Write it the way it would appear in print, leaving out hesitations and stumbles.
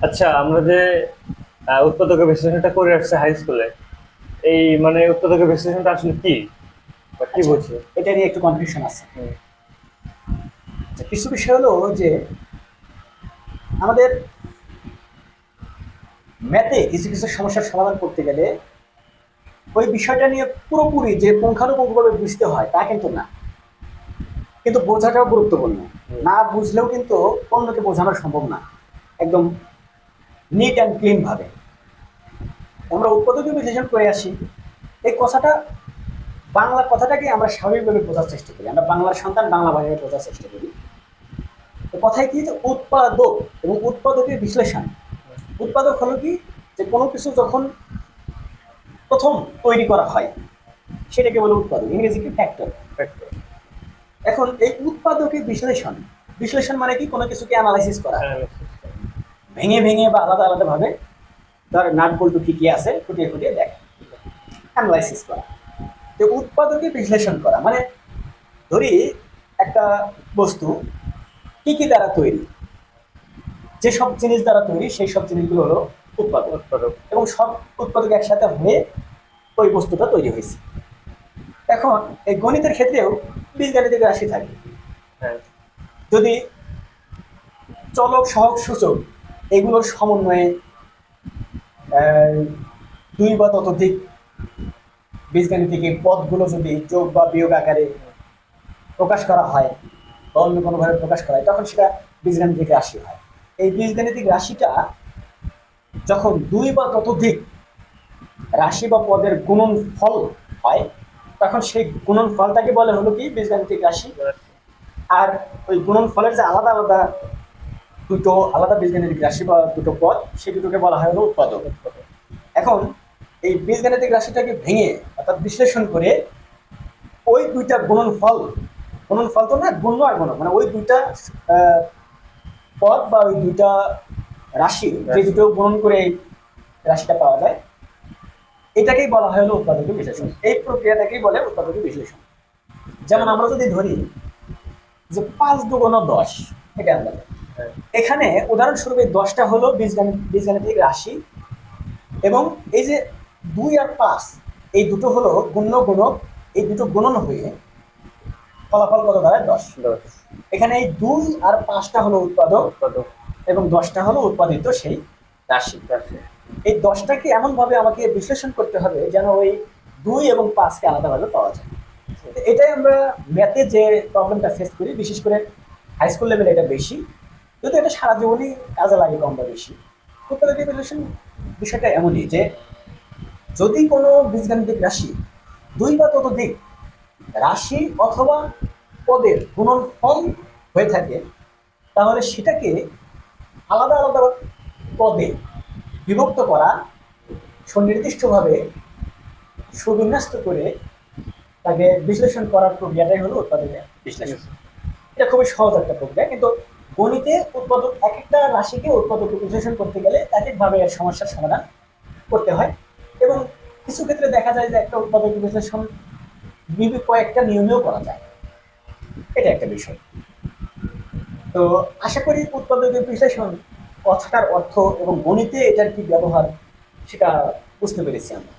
আচ্ছা, আমরা যে উৎপাদকের বিশ্লেষণটা করে আসছে হাই স্কুলে, এই মানে উৎপাদকের বিশ্লেষণটা আসলে কি বা কি আচ্ছা, বোঝে? এটা নিয়ে একটু কনফিউশন আছে। হুম, আচ্ছা, কিছু বিষয় হলো যে আমাদের ম্যাথে কিছু কিছু সমস্যার সমাধান করতে গেলে ওই বিষয়টা নিয়ে পুরোপুরি যে পুঙ্খানুপুঙ্খভাবে বুঝতে হয় তা কিন্তু না, কিন্তু বোঝাটাও গুরুত্বপূর্ণ। হুম, না বুঝলেও কিন্তু অন্যকে বোঝানো সম্ভব না একদম নিট অ্যান্ড ক্লিন ভাবে। আমরা উৎপাদকীয় বিশ্লেষণ করে আসি, এই কথাটা বাংলা কথাটাকে আমরা স্বাভাবিকভাবে বোঝার চেষ্টা করি, আমরা বাংলার সন্তান বাংলা ভাষায় বোঝার চেষ্টা করি। তো কথায় কি যে উৎপাদক এবং উৎপাদকের বিশ্লেষণ। উৎপাদক হলো কি, যে কোনো কিছু যখন প্রথম তৈরি করা হয় সেটাকে বলে উৎপাদক, ইংরেজি কি ফ্যাক্টর। factor, এখন এই উৎপাদকের বিশ্লেষণ, বিশ্লেষণ মানে কি কোনো কিছুকে অ্যানালাইসিস করা, analysis, ভেঙে ভেঙে বা আলাদা আলাদা ভাবে ধর নাট বল্টু কি কি আছে ফুটিয়ে ফুটিয়ে দেখা, অ্যানালাইসিস করা। তো উৎপাদকের বিশ্লেষণ করা মানে ধরি একটা বস্তু কি কি দ্বারা তৈরি, যে সব জিনিস দ্বারা তৈরি সেই সব জিনিসগুলো হলো উৎপাদক, উৎপাদক। এবং সব উৎপাদক একসাথে হয়ে ওই বস্তুটা তৈরি হয়েছে। এখন এই গণিতের ক্ষেত্রেও বীজগাণিতিক রাশি থাকে। হ্যাঁ, যদি চলক সহগ সূচক এগুলোর সমন্বয়ে আহ, দুই বা ততোধিক বীজগাণিতিক এই পদগুলো যদি যোগ বা বিয়োগ আকারে প্রকাশ করা হয় বা অন্য কোনোভাবে প্রকাশ করা হয় তখন সেটা বীজগাণিতিক রাশি হয়। এই বীজগাণিতিক রাশিটা যখন দুই বা ততোধিক রাশি বা পদের গুণন ফল হয় তখন সেই গুণন ফলটাকে বলে হলো কি বীজগাণিতিক রাশি। আর ওই গুণন ফলের যে আলাদা আলাদা দুটো আলাদা বীজগাণিতিক রাশি বা দুটো পদ সেই দুটোকে বলা হয় হলো উৎপাদক। উৎপাদক। এখন এই বীজগাণিতিক রাশিটাকে ভেঙে অর্থাৎ বিশ্লেষণ করে ওই দুইটা গুণনফল, গুণনফল তো না, গুণ্য আর গুণক মানে ওই দুইটা আহ, পদ বা ওই দুইটা রাশি যে রাশি। দুটো গুণন করে এই রাশিটা পাওয়া যায় এটাকেই বলা হয় হলো উৎপাদকীয় বিশ্লেষণ। এই প্রক্রিয়াটাকেই বলে উৎপাদকীয় বিশ্লেষণ। যেমন যেমন, আমরা যদি ধরি যে 5 × 10 এটা আমরা জানি। হ্যাঁ, এখানে উদাহরণস্বরূপ এই 10টা হলো বীজগাণিতিক রাশি, এবং এই যে 2 আর 5 এই দুটো হলো গুণ্য গুণক, এই দুটো গুণন হয়ে ফলাফল কত দাঁড়ায় 10। 10, এখানে এই 2 আর 5টা হলো উৎপাদক উৎপাদক, এবং 10টা হলো উৎপাদিত সেই রাশি। রাশি। এই 10টাকে এমন ভাবে আমাকে বিশ্লেষণ করতে হবে যেন ওই 2 এবং 5কে আলাদাভাবে পাওয়া যায়। তো এটাই আমরা ম্যাথে যে প্রবলেমটা ফেস করি, বিশেষ করে হাই স্কুল লেভেলে এটা বেশি, যদি এটা সারা জীবনই কাজে লাগে কম বা বেশি। উৎপাদকীয় বিশ্লেষণ বিষয়টা এমনই যে যদি কোনো বীজগাণিতিক রাশি দুই বা ততোধিক রাশি অথবা পদের গুণনফল হয়ে থাকে তাহলে সেটাকে আলাদা আলাদা পদে বিভক্ত করা, সুনির্দিষ্টভাবে সুবিন্যস্ত করে তাকে বিশ্লেষণ করার প্রক্রিয়াটাই হলো উৎপাদকের বিশ্লেষণ। এটা খুবই সহজ একটা প্রক্রিয়া, কিন্তু গণিতে উৎপাদক এক একটা রাশিকে উৎপাদক বিশ্লেষণ করতে গেলে এক একভাবে এর সমস্যার সমাধান করতে হয়। এবং কিছু ক্ষেত্রে দেখা যায় যে একটা উৎপাদক বিশ্লেষণ কয়েকটা নিয়মেও করা যায়, এটা একটা বিষয়। তো আশা করি উৎপাদকের বিশ্লেষণ কথাটার অর্থ এবং গণিতে এটার কি ব্যবহার সেটা বুঝতে পেরেছি আমরা।